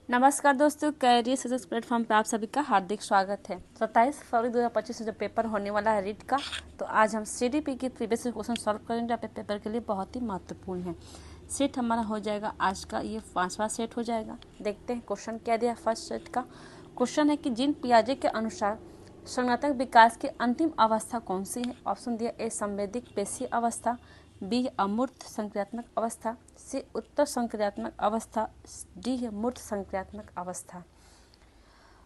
नमस्कार दोस्तों, career success platform पे आप सभी का हार्दिक स्वागत है। 27 फरवरी 2025 से जो पेपर होने वाला है रीट का, तो आज हम सीडीपी की प्रीवियस क्वेश्चन सॉल्व करेंगे। अपने पेपर के लिए बहुत ही महत्वपूर्ण है। सेट हमारा हो जाएगा आज का, ये 5वां सेट हो जाएगा। देखते हैं क्वेश्चन क्या दिया। फर्स्ट सेट का क्वेश्चन है कि जीन पियाजे के अनुसार संज्ञानात्मक विकास की अंतिम अवस्था कौन सी है। ऑप्शन दिया ए संवेदिक पेशीय अवस्था, बी अमूर्त संक्रियात्मक अवस्था, सी उत्तर संक्रियात्मक अवस्था, डी है मूर्त संक्रियात्मक अवस्था।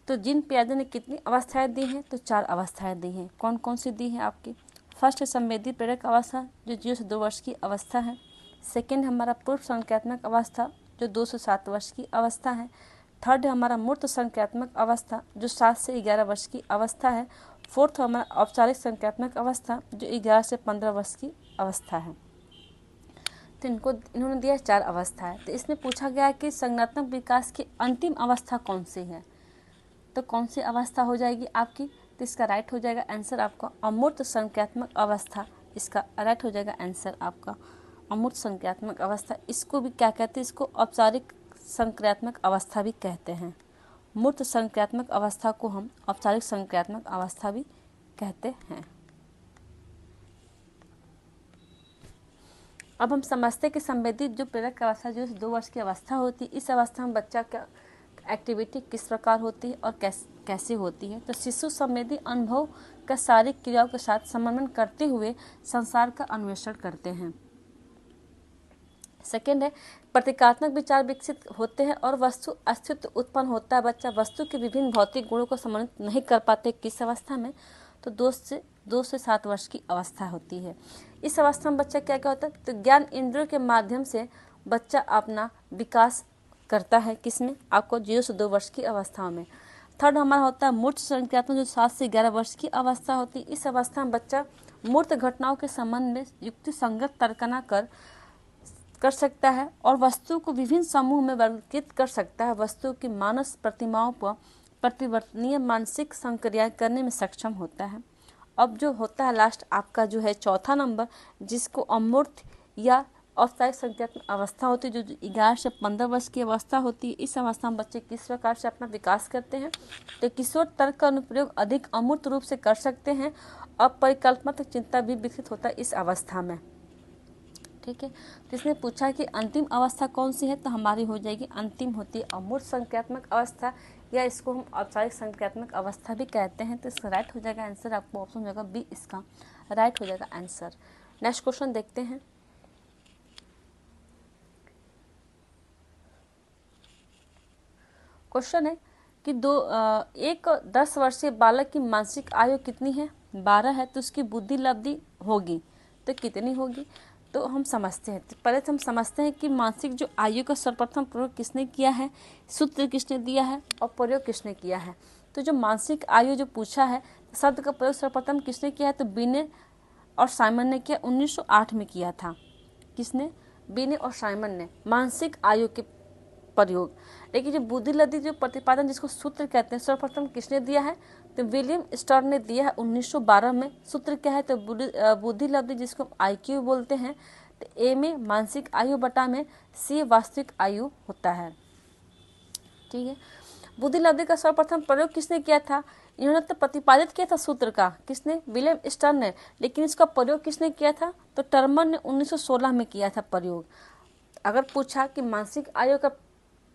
तो जीन पियाजे ने कितनी अवस्थाएं दी हैं, तो 4 अवस्थाएं दी हैं। कौन कौन सी दी हैं आपकी। फर्स्ट है संवेदी प्रेरक अवस्था, जो 0 से 2 वर्ष की अवस्था है। सेकेंड हमारा पूर्व संक्रियात्मक अवस्था, जो 2 से 7 वर्ष की अवस्था है। थर्ड है हमारा मूर्त संक्रियात्मक अवस्था, जो 7 से 11 वर्ष की अवस्था है। फोर्थ हमारा औपचारिक संक्रियात्मक अवस्था, जो 11 से 15 वर्ष की अवस्था है। तो इन्होंने दिया 4 अवस्थाएं। तो इसमें पूछा गया कि संज्ञानात्मक विकास की अंतिम अवस्था कौन सी है, तो कौन सी अवस्था हो जाएगी आपकी। तो इसका राइट हो जाएगा आंसर आपका अमूर्त संक्रियात्मक अवस्था। इसका राइट हो जाएगा आंसर आपका अमूर्त संक्रियात्मक अवस्था। इसको भी क्या कहते हैं, इसको औपचारिक संक्रियात्मक अवस्था भी कहते हैं। मूर्त संक्रियात्मक अवस्था को हम औपचारिक संक्रियात्मक अवस्था भी कहते हैं। अब हम समझते हैं कि संवेदी जो प्रेरक अवस्था, जो 2 वर्ष की अवस्था होती है, इस अवस्था में बच्चा का एक्टिविटी किस प्रकार होती है और कैसे होती है। तो शिशु संवेदी अनुभव का शारीरिक क्रियाओं के साथ समन्वय करते हुए संसार का अन्वेषण करते हैं। सेकेंड है प्रतीकात्मक विचार विकसित होते हैं और वस्तु अस्तित्व उत्पन्न होता है। बच्चा वस्तु के विभिन्न भौतिक गुणों को समन्वित नहीं कर पाते किस अवस्था में, तो 2 से 7 वर्ष की अवस्था होती है। इस अवस्था में बच्चा क्या क्या होता है, तो ज्ञान इंद्रियों के माध्यम से बच्चा अपना विकास करता है। किसमें, आपको 0 से 2 वर्ष की अवस्था में। थर्ड हमारा होता है मूर्त संक्रियात्मक, जो 7 से 11 वर्ष की अवस्था होती है। इस अवस्था में बच्चा मूर्त घटनाओं के संबंध में युक्ति संगत तर्कना कर सकता है और वस्तु को विभिन्न समूह में वर्गीकृत कर सकता है। वस्तु की मानस प्रतिमाओं पर परिवर्तनीय मानसिक संक्रियाएं करने में सक्षम होता है। अब जो होता है लास्ट आपका जो है चौथा नंबर, जिसको अमूर्त या औपचारिक संक्रियात्मक अवस्था होती है, जो 11 से 15 वर्ष की अवस्था होती है। इस अवस्था में बच्चे किस प्रकार से अपना विकास करते हैं, तो किशोर तर्क का अनुप्रयोग अधिक अमूर्त रूप से कर सकते हैं। अब परिकल्पनात्मक चिंता भी विकसित होता है इस अवस्था में। ठीक है, तो इसने पूछा कि अंतिम अवस्था कौन सी है, तो हमारी हो जाएगी अंतिम होती है अमूर्त संक्रियात्मक अवस्था, या इसको हम औपचारिक संक्रियात्मक अवस्था भी कहते हैं। तो इसका राइट हो जाएगा आंसर, आपको ऑप्शन हो जाएगा बी, इसका राइट हो जाएगा आंसर। नेक्स्ट क्वेश्चन देखते हैं। क्वेश्चन है कि एक 10 वर्षीय बालक की मानसिक आयु कितनी है, 12 है। तो उसकी बुद्धि लब्धि होगी तो कितनी होगी, तो हम समझते हैं। तो पहले तो हम समझते हैं कि मानसिक जो आयु का सर्वप्रथम प्रयोग किसने किया है, सूत्र किसने दिया है और प्रयोग किसने किया है। तो जो मानसिक आयु जो पूछा है, शब्द का प्रयोग सर्वप्रथम किसने किया है, तो बिने और साइमन ने किया, 1908 में किया था। किसने, बिने और साइमन ने मानसिक आयु के प्रयोग। लेकिन जो बुद्धि लब्धि जो प्रतिपादन जिसको सूत्र कहते हैं, सर्वप्रथम किसने दिया है, तो विलियम स्टर्न ने दिया है 1912 में। सूत्र क्या है, तो बुद्धि लब्धि जिसको IQ बोलते हैं। तो ए में मानसिक आयु बटा में सी वास्तविक आयु होता है। ठीक है, बुद्धि लब्धि का सर्वप्रथम प्रयोग किसने किया था, इन्होंने तो प्रतिपादित किया था सूत्र का, किसने, विलियम स्टर्न ने। लेकिन इसका प्रयोग किसने किया था, तो टर्मर ने 1916 में किया था प्रयोग। अगर पूछा कि मानसिक आयु का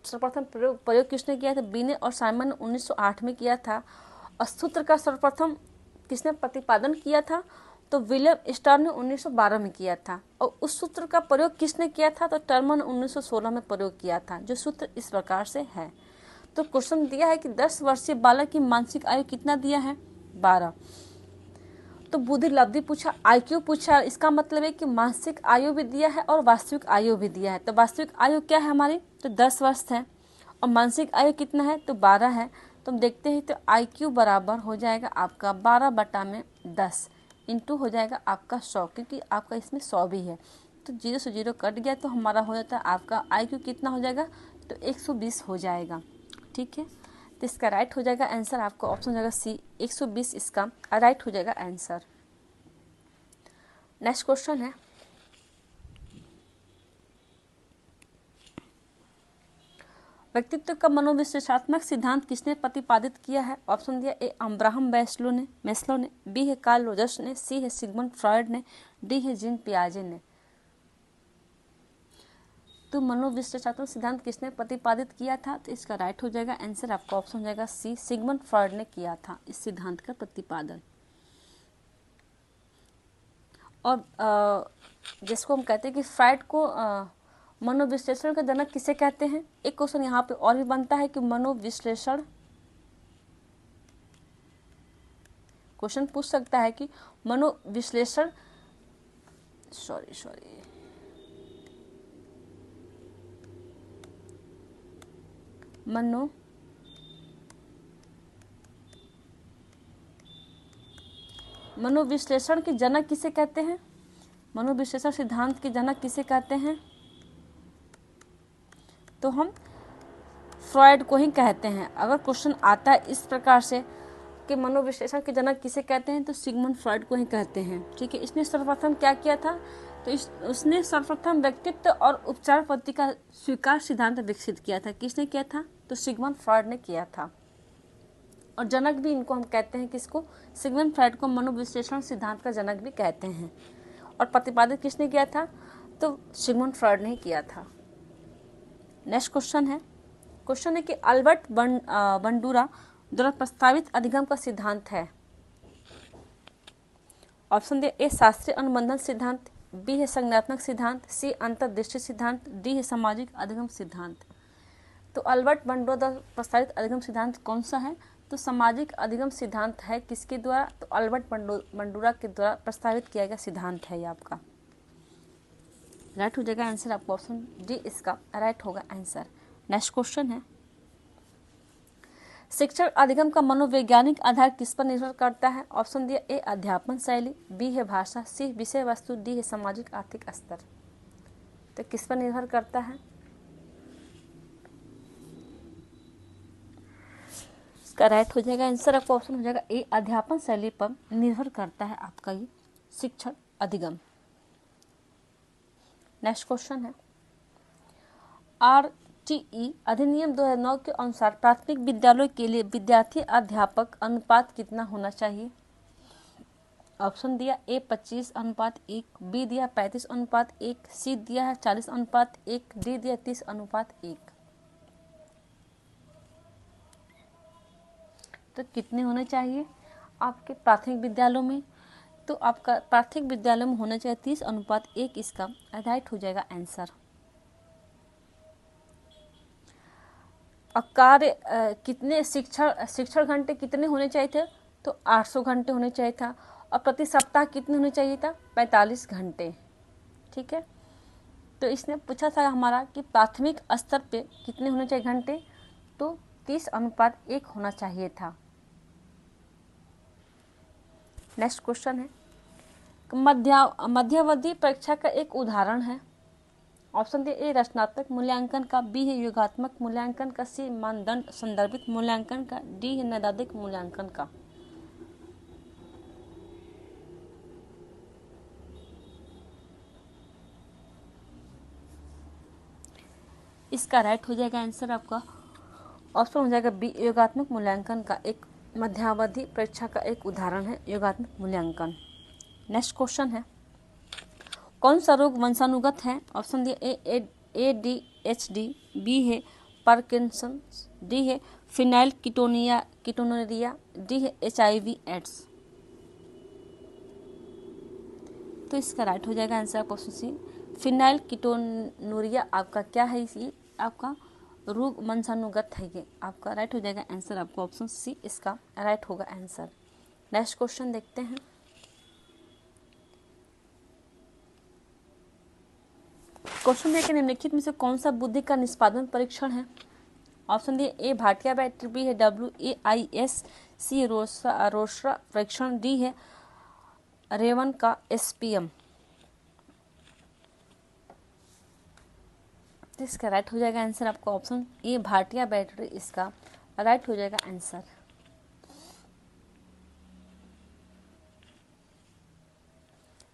सर्वप्रथम प्रयोग किसने किया था, बिने और साइमन ने 1908 में किया था। और सूत्र का सर्वप्रथम किसने प्रतिपादन किया था, तो विलियम स्टर्न ने 1912 में किया था। और उस सूत्र का प्रयोग किसने किया था, तो टर्मर ने 1916 में प्रयोग किया था। जो सूत्र इस प्रकार से है। तो क्वेश्चन दिया है कि 10 वर्षीय बालक की मानसिक आयु कितना दिया है, 12। तो बुद्धि लब्धि पूछा, IQ पूछा, इसका मतलब है कि मानसिक आयु भी दिया है और वास्तविक आयु भी दिया है। तो वास्तविक आयु क्या है हमारी, तो 10 वर्ष है और मानसिक आयु कितना है, तो 12 है। तो हम देखते हैं, तो IQ बराबर हो जाएगा आपका 12 बटा में 10 इंटू हो जाएगा आपका 100, क्योंकि आपका इसमें 100 भी है। तो 0 से 0 कट गया, तो हमारा हो जाता है आपका IQ कितना हो जाएगा, तो 120 हो जाएगा। ठीक है, तो इसका राइट हो जाएगा आंसर, आपका ऑप्शन हो जाएगा सी, 120 इसका राइट हो जाएगा आंसर। नेक्स्ट क्वेश्चन है, व्यक्तित्व का मनोविश्लेषणात्मक सिद्धांत किसने प्रतिपादित किया है? ऑप्शन दिया ए अब्राहम मैस्लो ने, बी है कार्ल रोजर्स ने, सी है सिगमंड फ्रॉयड ने, डी है जीन पियाजे ने। तो मनोविश्लेषणात्मक सिद्धांत किसने प्रतिपादित किया था? तो इसका राइट हो जाएगा आंसर आपका ऑप्शन हो जाएगा सी, सिगमंड फ्रॉयड ने किया था इस सिद्धांत का प्रतिपादन। और जिसको हम कहते हैं कि फ्रॉयड को मनोविश्लेषण का जनक किसे कहते हैं? एक क्वेश्चन यहाँ पे और भी बनता है कि मनोविश्लेषण, क्वेश्चन पूछ सकता है कि मनोविश्लेषण मनोविश्लेषण के जनक किसे कहते हैं? मनोविश्लेषण सिद्धांत के जनक किसे कहते हैं? तो हम फ्रॉयड को ही कहते हैं। अगर क्वेश्चन आता है इस प्रकार से कि मनोविश्लेषण के जनक किसे कहते हैं, तो सिगमंड फ्रॉयड को ही कहते हैं। ठीक है, इसने सर्वप्रथम क्या किया था? तो उसने सर्वप्रथम व्यक्तित्व और उपचार पद्धति का स्वीकार सिद्धांत विकसित किया था। किसने किया था? तो सिगमंड फ्रॉयड ने किया था। और जनक भी इनको हम कहते हैं, किसको? सिगमंड फ्रॉयड को मनोविश्लेषण सिद्धांत का जनक भी कहते हैं। और प्रतिपादित किसने किया था? तो सिगमंड फ्रॉयड ने किया था। नेक्स्ट क्वेश्चन है कि अल्बर्ट बंडूरा द्वारा प्रस्तावित अधिगम का सिद्धांत है। ऑप्शन दे ए शास्त्रीय अनुबंधन सिद्धांत, बी है संज्ञानात्मक सिद्धांत, सी अंतर्दृष्टि सिद्धांत, डी है सामाजिक अधिगम सिद्धांत। तो अल्बर्ट बंडूरा द्वारा प्रस्तावित अधिगम सिद्धांत कौन सा है? तो सामाजिक अधिगम सिद्धांत है। किसके द्वारा? तो अल्बर्ट बंडूरा के द्वारा प्रस्तावित किया गया सिद्धांत है। ये आपका राइट हो जाएगा आंसर, आपका ऑप्शन डी इसका राइट होगा आंसर। नेक्स्ट क्वेश्चन है, शिक्षण अधिगम का मनोवैज्ञानिक आधार किस पर निर्भर करता है? ऑप्शन दिया ए अध्यापन शैली, बी है भाषा, सी विषय वस्तु, डी है सामाजिक आर्थिक स्तर। तो किस पर निर्भर करता है? इसका राइट हो जाएगा आंसर, आपका ऑप्शन हो जाएगा ए अध्यापन शैली पर निर्भर करता है आपका ये शिक्षण अधिगम। नेक्स्ट क्वेश्चन है, RTE अधिनियम 2009 के अनुसार प्राथमिक विद्यालयों के लिए विद्यार्थी अध्यापक अनुपात कितना होना चाहिए? ऑप्शन दिया ए 25:1, बी दिया 35:1, सी दिया है 40:1, डी दिया 30:1। तो कितने होने चाहिए आपके प्राथमिक विद्यालयों में? तो आपका प्राथमिक विद्यालय में होना चाहिए 30:1, इसका राइट हो जाएगा आंसर। कार्य कितने शिक्षण घंटे कितने होने चाहिए थे? तो 800 घंटे होने चाहिए था। और प्रति सप्ताह कितने होने चाहिए था? 45 घंटे। ठीक है, तो इसने पूछा था हमारा कि प्राथमिक स्तर पे कितने होने चाहिए घंटे? तो 30:1 होना चाहिए था। नेक्स्ट क्वेश्चन है, मध्यावधि परीक्षा का एक उदाहरण है। ऑप्शन दे ए रचनात्मक मूल्यांकन का, बी है योगात्मक मूल्यांकन का, सी मानदंड संदर्भित मूल्यांकन का, डी है नैदानिक मूल्यांकन का। इसका राइट हो जाएगा आंसर, आपका ऑप्शन हो जाएगा बी योगात्मक मूल्यांकन का एक मध्यावधि परीक्षा का एक उदाहरण है योगात्मक मूल्यांकन। नेक्स्ट क्वेश्चन है, कौन सा रोग वंशानुगत है? ऑप्शन दिया ए ADHD, बी है पार्किंसंस, डी है फिनाइल कीटोनुरिया, डी है HIV एड्स। तो इसका राइट हो जाएगा आंसर ऑप्शन सी, फिनाइल कीटोनुरिया आपका क्या है? ये आपका रोग वंशानुगत है। ये आपका राइट हो जाएगा आंसर, आपको ऑप्शन सी इसका राइट होगा आंसर। नेक्स्ट क्वेश्चन देखते हैं, क्वेश्चन है कि निम्नलिखित में से कौन सा बुद्धि का निष्पादन परीक्षण है? ऑप्शन दिए ए भाटिया बैटरी, बी है WAIS, सी रोस्रा परीक्षण, डी है रेवन का SPM। इसका राइट हो जाएगा आंसर, आपका ऑप्शन ए भाटिया बैटरी इसका राइट हो जाएगा आंसर।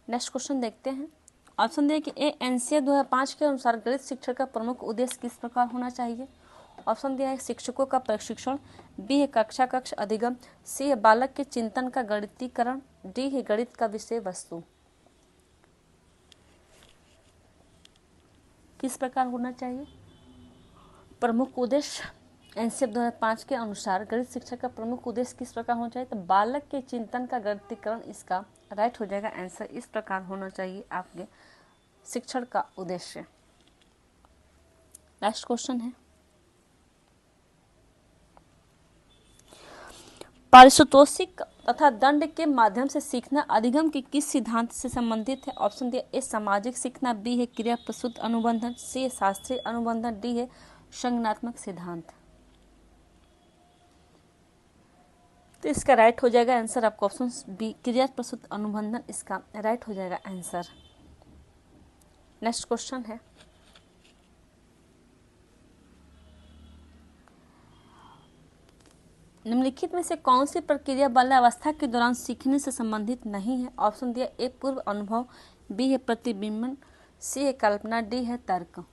नेक्स्ट क्वेश्चन देखते हैं, ऑप्शन दिए कि ए NCA 2005 के अनुसार गणित शिक्षण का प्रमुख उद्देश्य किस प्रकार होना चाहिए? ऑप्शन दिया है शिक्षकों का प्रशिक्षण, बी है कक्षा कक्ष अधिगम, सी है बालक के चिंतन का गणितीकरण, डी है गणित का विषय वस्तु। किस प्रकार होना चाहिए? प्रमुख उद्देश्य एनसीएफ 2005 के अनुसार गणित शिक्षा का प्रमुख उद्देश्य किस प्रकार होना चाहिए? तो बालक के चिंतन का गणितीकरण इसका राइट हो जाएगा आंसर। इस प्रकार होना चाहिए आपके शिक्षण का उद्देश्य। नेक्स्ट क्वेश्चन है, पारितोषिक तथा दंड के माध्यम से सीखना अधिगम के किस सिद्धांत से संबंधित है? ऑप्शन दिया ए सामाजिक सीखना, बी है क्रिया प्रसूत अनुबंधन, सी है शास्त्रीय अनुबंधन, डी है संज्ञानात्मक सिद्धांत। तो इसका राइट हो जाएगा आंसर आपका ऑप्शन बी क्रिया प्रसूत अनुबंधन इसका राइट हो जाएगा आंसर। नेक्स्ट क्वेश्चन है, निम्नलिखित में से कौन सी प्रक्रिया बाल्यावस्था के दौरान सीखने से संबंधित नहीं है? ऑप्शन दिया ए पूर्व अनुभव, बी है प्रतिबिंबन, सी है कल्पना, डी है तर्क।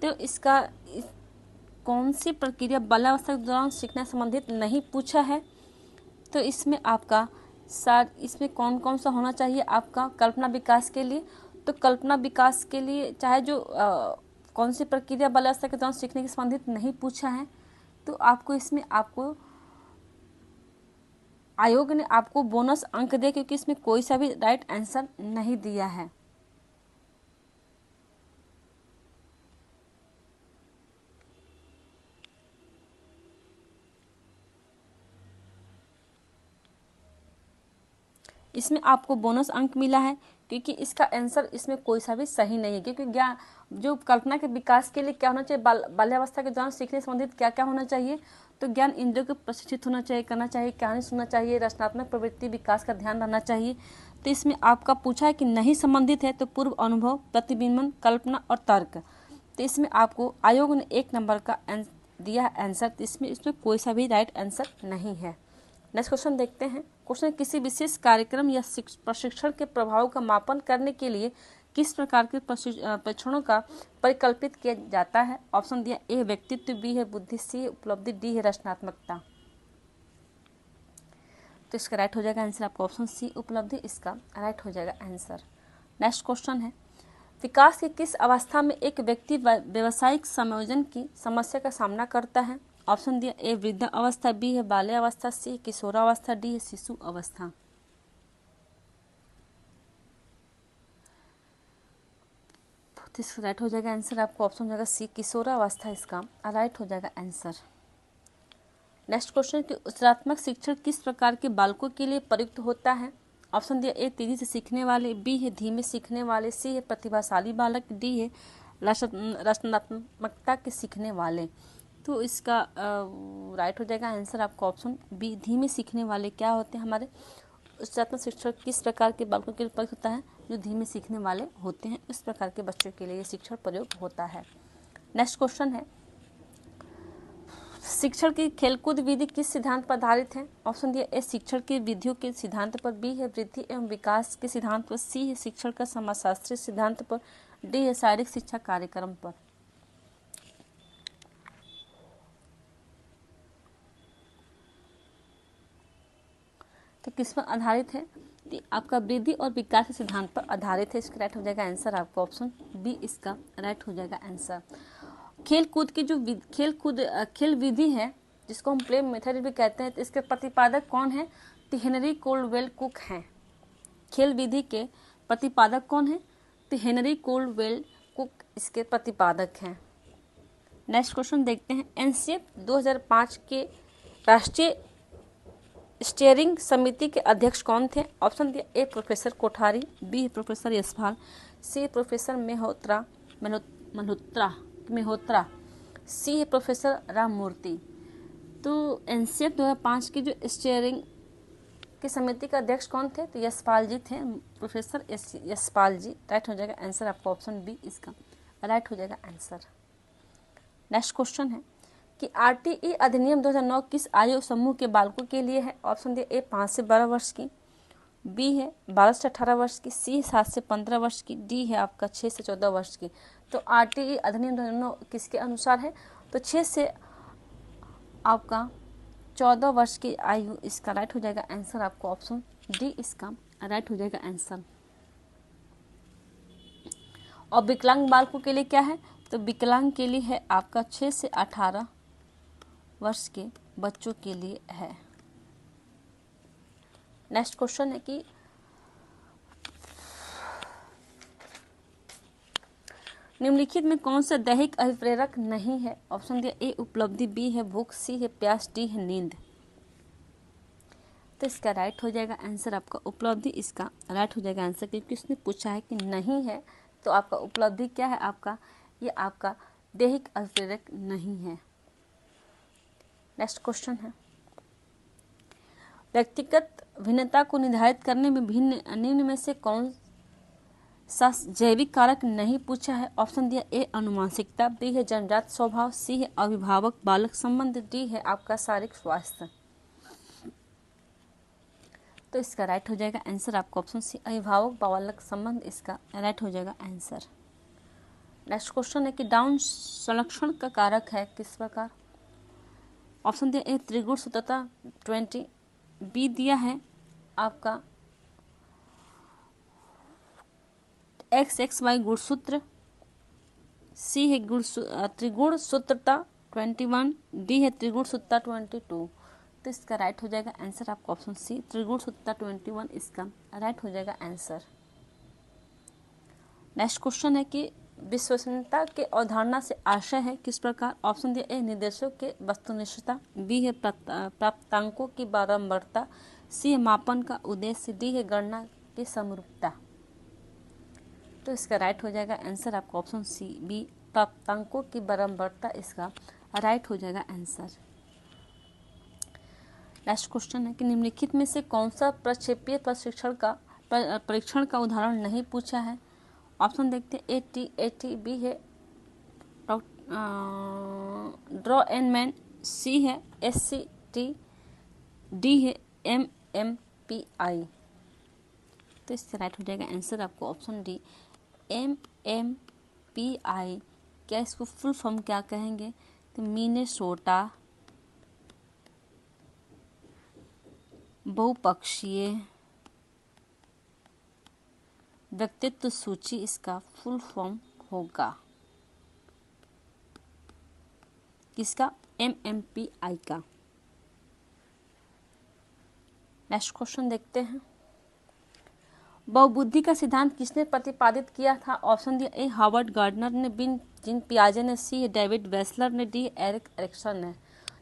तो इसका कौन सी प्रक्रिया बाल्यावस्था के दौरान सीखने से संबंधित नहीं पूछा है, तो इसमें आपका इसमें कौन कौन सा होना चाहिए आपका कल्पना विकास के लिए। तो कल्पना विकास के लिए चाहे जो कौन सी प्रक्रिया बाल्यावस्था के दौरान सीखने के संबंधित नहीं पूछा है, तो आपको इसमें आपको आयोग ने आपको बोनस अंक दिया क्योंकि इसमें कोई सा भी राइट आंसर नहीं दिया है। इसमें आपको बोनस अंक मिला है क्योंकि इसका आंसर इसमें कोई सा भी सही नहीं है, क्योंकि ज्ञान जो कल्पना के विकास के लिए क्या होना चाहिए, बाल्यावस्था के दौरान सीखने से संबंधित क्या क्या होना चाहिए, तो ज्ञान इंद्रियों को प्रशिक्षित होना चाहिए, करना चाहिए, कहानी सुनना चाहिए, रचनात्मक प्रवृत्ति विकास का ध्यान रखना चाहिए। तो इसमें आपका पूछा है कि नहीं संबंधित है, तो पूर्व अनुभव, प्रतिबिंबन, कल्पना और तर्क। तो इसमें आपको आयोग ने 1 नंबर का दिया आंसर, तो इसमें कोई सा भी राइट आंसर नहीं है। नेक्स्ट क्वेश्चन देखते हैं। क्वेश्चन, किसी विशेष कार्यक्रम या प्रशिक्षण के प्रभाव का मापन करने के लिए किस प्रकार के परीक्षणों का परिकल्पित किया जाता है? ऑप्शन दिया ए व्यक्तित्व, बी है बुद्धि, सी है उपलब्धि, डी है रचनात्मकता। तो इसका राइट हो जाएगा आंसर आपका ऑप्शन सी उपलब्धि इसका राइट हो जाएगा आंसर। नेक्स्ट क्वेश्चन है, विकास की किस अवस्था में एक व्यक्ति व्यवसायिक समायोजन की समस्या का सामना करता है? ऑप्शन दिया ए वृद्ध अवस्था, बी है बाल्यावस्था, सी है किशोरावस्था, डी है शिशु अवस्था। तो इसका राइट हो जाएगा आंसर आपको ऑप्शन हो जाएगा सी किशोरावस्था इसका राइट हो जाएगा आंसर। नेक्स्ट क्वेश्चन कि उच्चात्मक शिक्षण किस प्रकार के बालकों के लिए प्रयुक्त होता है? ऑप्शन दिया ए तेजी से सीखने वाले, बी है धीमे सीखने वाले, सी है प्रतिभाशाली बालक, डी है रचनात्मकता के सीखने वाले। तो इसका राइट हो जाएगा आंसर आपका ऑप्शन बी धीमे सीखने वाले। क्या होते हैं हमारे उच्चात्मक शिक्षण किस प्रकार के बालकों के लिए प्रयुक्त होता है? जो धीमे सीखने वाले होते हैं, इस प्रकार के बच्चों के लिए शिक्षण प्रयोग होता है। नेक्स्ट क्वेश्चन है, शिक्षण की खेलकूद विधि किस सिद्धांत पर आधारित है? ऑप्शन दिया ए शिक्षण की विधियों के सिद्धांत पर, बी है वृद्धि एवं विकास के सिद्धांत पर, सी है शिक्षण का समाजशास्त्रीय सिद्धांत पर, डी है शारीरिक शिक्षा कार्यक्रम पर। तो किस पर आधारित है? आपका वृद्धि और विकास के सिद्धांत पर आधारित है। इसका राइट हो जाएगा आंसर आपका ऑप्शन बी इसका राइट हो जाएगा आंसर। खेल कूद की जो खेल विधि है जिसको हम प्ले मेथड भी कहते हैं, तो इसके प्रतिपादक कौन है? तो हेनरी कोल्डवेल कुक हैं। खेल विधि के प्रतिपादक कौन है? तो हेनरी कोल्डवेल कुक इसके प्रतिपादक हैं। नेक्स्ट क्वेश्चन देखते हैं, एनसीएफ 2005 के राष्ट्रीय स्टीयरिंग समिति के अध्यक्ष कौन थे? ऑप्शन दिया A professor Kothari, B professor Yashpal, C professor Mehotra, C है प्रोफेसर राममूर्ति। तो एनसीएफ 2005 की जो स्टीयरिंग की समिति का अध्यक्ष कौन थे? तो यशपाल जी थे, प्रोफेसर यशपाल जी। राइट हो जाएगा आंसर आपका ऑप्शन बी इसका राइट हो जाएगा आंसर। नेक्स्ट क्वेश्चन है, कि आरटीई अधिनियम 2009 किस आयु समूह के बालकों के लिए है? ऑप्शन दिया ए 5 से 12 वर्ष की, बी है 12 से 18 वर्ष की, सी 7 से 15 वर्ष की, डी है आपका 6 से 14 वर्ष की। तो आरटीई अधिनियम 2009 किसके अनुसार है? तो 6 से आपका 14 वर्ष की आयु इसका राइट हो जाएगा आंसर। आपको ऑप्शन डी इसका राइट हो जाएगा आंसर। और विकलांग बालकों के लिए क्या है? तो विकलांग के लिए है आपका 6 से 18 वर्ष के बच्चों के लिए है। नेक्स्ट क्वेश्चन है कि निम्नलिखित में कौन सा दैहिक अभिप्रेरक नहीं है? ऑप्शन दिया ए उपलब्धि, बी है भूख, सी है प्यास, डी है नींद। तो इसका राइट हो जाएगा आंसर आपका उपलब्धि, इसका राइट हो जाएगा आंसर, क्योंकि उसने पूछा है कि नहीं है। तो आपका उपलब्धि क्या है? आपका ये आपका दैहिक अभिप्रेरक नहीं है। नेक्स्ट क्वेश्चन है व्यक्तिगत भिन्नता को निर्धारित करने में निम्न में से कौन सा जैविक कारक नहीं पूछा है? ऑप्शन दिया ए अनुवांशिकता, बी है जन्मजात स्वभाव, सी है अभिभावक बालक संबंध, डी है आपका शारीरिक स्वास्थ्य। तो इसका राइट हो जाएगा आंसर आपका ऑप्शन सी अभिभावक बालक संबंध, इसका राइट हो जाएगा आंसर। नेक्स्ट क्वेश्चन है कि डाउन संरक्षण का कारक है किस प्रकार? ऑप्शन दिया ए त्रिगुण सूत्रता 20, बी दिया है आपका XXY गुणसूत्र, सी है त्रिगुण सूत्रता 21, डी है त्रिगुण सूत्रता 22। तो इसका राइट हो जाएगा आंसर आपका ऑप्शन सी त्रिगुण सूत्रता 21, इसका राइट हो जाएगा आंसर। नेक्स्ट क्वेश्चन है कि विश्वसनीयता के अवधारणा से आशय है किस प्रकार? ऑप्शन दिया ए निर्देशों के वस्तुनिष्ठता, बी है प्राप्तांकों की बारंबारता, सी है मापन का उद्देश्य, डी है गणना की समरूपता। तो इसका राइट हो जाएगा आंसर आपका ऑप्शन सी बी प्राप्तांकों की बारंबारता, इसका राइट हो जाएगा आंसर। नेक्स्ट क्वेश्चन है कि निम्नलिखित में से कौन सा प्रक्षेपीय परीक्षण का उदाहरण नहीं पूछा है? ऑप्शन देखते हैं AT, बी है ड्रॉ एंड मैन, सी है SCT, डी है MMPI। तो इससे राइट हो जाएगा आंसर आपको ऑप्शन डी MMPI। क्या इसको फुल फॉर्म क्या कहेंगे? तो मिनेसोटा बहुपक्षीय व्यक्तित्व सूची, इसका फुल फॉर्म होगा किसका? MMPI का। नेक्स्ट क्वेश्चन देखते हैं बहुबुद्धि का सिद्धांत किसने प्रतिपादित किया था? ऑप्शन दिया ए हार्वर्ड गार्डनर ने, बी जीन पियाजे ने, सी डेविड वेस्लर ने, डी एरिक एरिक्सन ने।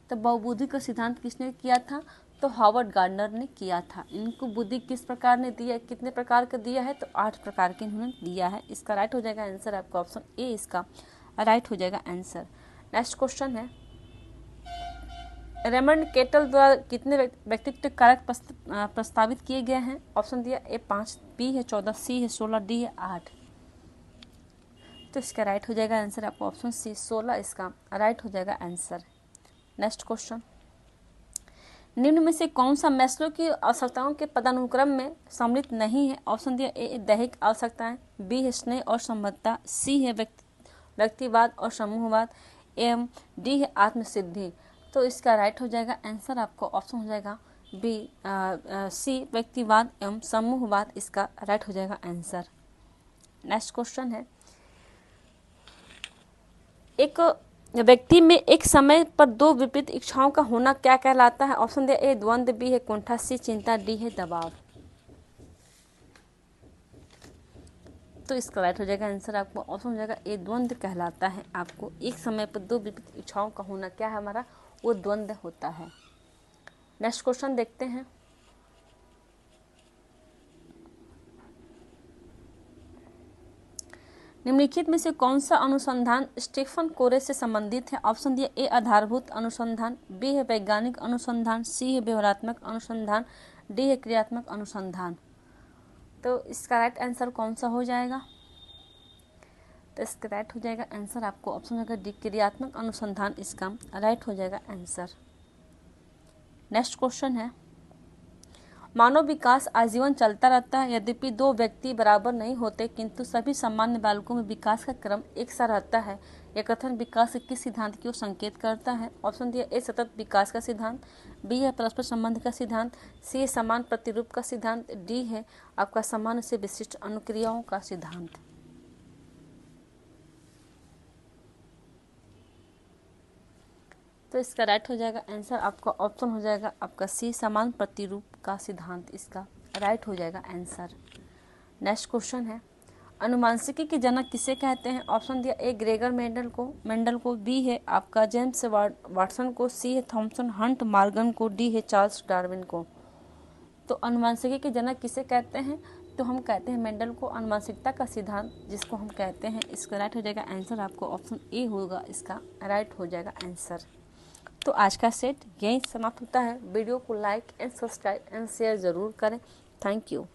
तो बहुबुद्धि का सिद्धांत किसने किया था? तो हार्वर्ड गार्डनर ने किया था। इनको बुद्धि किस प्रकार ने दिया, कितने प्रकार का दिया है? तो 8 प्रकार के इन्होंने दिया है। इसका राइट हो जाएगा आंसर आपका ऑप्शन ए, इसका राइट हो जाएगा आंसर। नेक्स्ट क्वेश्चन है रेमंड केटल द्वारा कितने व्यक्तित्व कारक प्रस्तावित किए गए हैं? ऑप्शन दिया ए 5, बी है 14, सी है 16, डी है 8। तो इसका राइट हो जाएगा आंसर आपको ऑप्शन सी 16, इसका राइट हो जाएगा आंसर। नेक्स्ट क्वेश्चन निम्न में से कौन सा मैस्लो की आवश्यकताओं के पदानुक्रम में सम्मिलित नहीं है? ऑप्शन दिया ए दैहिक आवश्यकताएं, बी है स्नेह और संबद्धता, सी है व्यक्तिवाद और समूहवाद, एवं डी है आत्मसिद्धि। तो इसका राइट हो जाएगा आंसर आपको ऑप्शन हो जाएगा बी सी व्यक्तिवाद एवं समूहवाद, इसका राइट हो जाएगा आंसर। नेक्स्ट क्वेश्चन है एक व्यक्ति में एक समय पर 2 विपरीत इच्छाओं का होना क्या कहलाता है? ऑप्शन दिया ए द्वंद्व, बी है कुंठा, सी चिंता, डी है दबाव। तो इसका राइट हो जाएगा आंसर आपको ऑप्शन हो जाएगा ए द्वंद्व कहलाता है। आपको एक समय पर 2 विपरीत इच्छाओं का होना क्या है हमारा? वो द्वंद्व होता है। नेक्स्ट क्वेश्चन देखते हैं निम्नलिखित में से कौन सा अनुसंधान स्टीफन कोरे से संबंधित है? ऑप्शन दिया ए आधारभूत अनुसंधान, बी है वैज्ञानिक अनुसंधान, सी है व्यवहारात्मक अनुसंधान, डी है क्रियात्मक अनुसंधान। तो इसका राइट आंसर कौन सा हो जाएगा? तो इसका राइट हो जाएगा आंसर आपको ऑप्शन होगा डी, क्रियात्मक अनुसंधान इसका राइट हो जाएगा आंसर। नेक्स्ट क्वेश्चन है, मानव विकास आजीवन चलता रहता है, यद्यपि दो व्यक्ति बराबर नहीं होते किंतु सभी सामान्य बालकों में विकास का क्रम एक सा रहता है। यह कथन विकास के किस सिद्धांत की ओर संकेत करता है? ऑप्शन दिया, ए सतत विकास का सिद्धांत, बी है परस्पर संबंध का सिद्धांत, सी है समान प्रतिरूप का सिद्धांत, डी है आपका सामान्य से विशिष्ट अनुक्रियाओं का सिद्धांत। तो इसका राइट हो जाएगा आंसर आपका ऑप्शन हो जाएगा आपका सी, समान प्रतिरूप का सिद्धांत इसका राइट हो जाएगा आंसर। नेक्स्ट क्वेश्चन है, अनुमानसिकी के जनक किसे कहते हैं? ऑप्शन दिया, ए ग्रेगर मेंडल को, बी है आपका जेम्स वाटसन को, सी है थॉमसन हंट मॉर्गन को, डी है चार्ल्स डार्विन को। तो अनुमानसिकी के जनक किसे कहते हैं? तो हम कहते हैं मेंडल को, अनुमानसिकता का सिद्धांत जिसको हम कहते हैं। इसका राइट हो जाएगा आंसर आपको ऑप्शन ए होगा, इसका राइट हो जाएगा आंसर। तो आज का सेट यहीं समाप्त होता है। वीडियो को like and subscribe and share ज़रूर करें। Thank you.